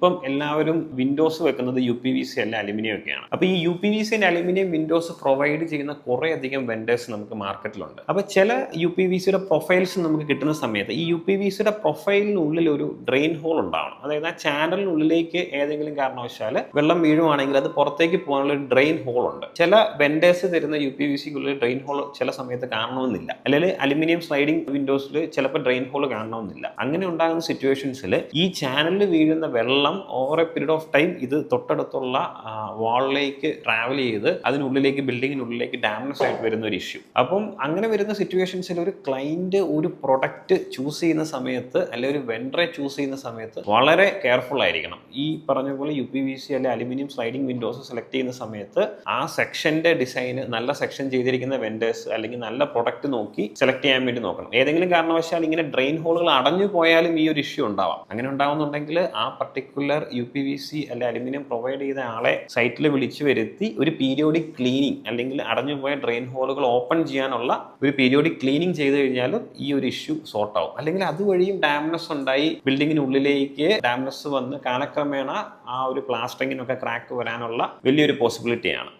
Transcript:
ഇപ്പം എല്ലാവരും വിൻഡോസ് വെക്കുന്നത് UPVC അല്ല അലുമിനിയം ഒക്കെയാണ്. അപ്പോൾ ഈ UPVC and aluminium Windows provide ചെയ്യുന്ന കുറേയധികം വെൻഡേഴ്സ് നമുക്ക് മാർക്കറ്റിലുണ്ട്. അപ്പോൾ ചില UPVCയുടെ പ്രൊഫൈൽസ് നമുക്ക് കിട്ടുന്ന സമയത്ത് ഈ UPVCയുടെ പ്രൊഫൈലിനുള്ളിൽ ഒരു ഡ്രെയിൻ ഹോൾ ഉണ്ടാവണം. അതായത് ആ ചാനലിനുള്ളിലേക്ക് ഏതെങ്കിലും കാരണവശാൽ വെള്ളം വീഴുവാണെങ്കിൽ അത് പുറത്തേക്ക് പോകാനുള്ള ഒരു ഡ്രെയിൻ ഹോൾ ഉണ്ട്. ചില വെൻഡേഴ്സ് തരുന്ന UPVCക്കുള്ളിൽ ഡ്രെയിൻ ഹോൾ ചില സമയത്ത് കാണണമെന്നില്ല. അല്ലെങ്കിൽ അലുമിനിയം സ്ലൈഡിംഗ് വിൻഡോസിൽ ചിലപ്പോൾ ഡ്രെയിൻ ഹോൾ കാണണമെന്നില്ല. അങ്ങനെ ഉണ്ടാകുന്ന സിറ്റുവേഷൻസിൽ ഈ ചാനലിൽ വീഴുന്ന വെള്ളം over A period of time ഇത് തൊട്ടടുത്തുള്ള വാളിലേക്ക് ട്രാവൽ ചെയ്ത് അതിനുള്ളിലേക്ക് ബിൽഡിങ്ങിനുള്ളിലേക്ക് ഡാമേജ് ആയിട്ട് വരുന്ന ഒരു ഇഷ്യൂ. അപ്പം അങ്ങനെ വരുന്ന സിറ്റുവേഷൻസിൽ ഒരു ക്ലയന്റ് ഒരു പ്രൊഡക്റ്റ് ചൂസ് ചെയ്യുന്ന സമയത്ത് അല്ലെങ്കിൽ ഒരു വെൻഡറെ ചൂസ് ചെയ്യുന്ന സമയത്ത് വളരെ കെയർഫുൾ ആയിരിക്കണം. ഈ പറഞ്ഞ പോലെ UPVC അല്ലെങ്കിൽ അലുമിനിയം സ്ലൈഡിംഗ് വിൻഡോസ് സെലക്ട് ചെയ്യുന്ന സമയത്ത് ആ സെക്ഷന്റെ ഡിസൈന് നല്ല സെക്ഷൻ ചെയ്തിരിക്കുന്ന വെൻഡേഴ്സ് അല്ലെങ്കിൽ നല്ല പ്രൊഡക്റ്റ് നോക്കി സെലക്ട് ചെയ്യാൻ വേണ്ടി നോക്കണം. ഏതെങ്കിലും കാരണവശാൽ ഇങ്ങനെ ഡ്രെയിൻ ഹോളുകൾ അടഞ്ഞു പോയാലും ഈ ഒരു ഇഷ്യൂ ഉണ്ടാവാം. അങ്ങനെ ഉണ്ടാവുന്നുണ്ടെങ്കിൽ ആ പർട്ടിക്കുലർ UPVC അല്ലെങ്കിൽ അലുമിനിയം പ്രൊവൈഡ് ചെയ്ത ആളെ സൈറ്റിൽ വിളിച്ചു വരുത്തി ഒരു പീരിയോഡിക് ക്ലീനിങ് അല്ലെങ്കിൽ അടഞ്ഞുപോയ ഡ്രെയിൻ ഹോളുകൾ ഓപ്പൺ ചെയ്യാനുള്ള ഒരു പീരിയോഡിക് ക്ലീനിങ് ചെയ്ത് കഴിഞ്ഞാലും ഈ ഒരു ഇഷ്യൂ സോർട്ട് ആവും. അല്ലെങ്കിൽ അതുവഴിയും ഡാമേജ് ഉണ്ടായി ബിൽഡിങ്ങിനുള്ളിലേക്ക് ഡാമേജ് വന്ന് കാലക്രമേണ ആ ഒരു പ്ലാസ്റ്ററിങ്ങിനൊക്കെ ക്രാക്ക് വരാനുള്ള വലിയൊരു പോസിബിലിറ്റിയാണ്.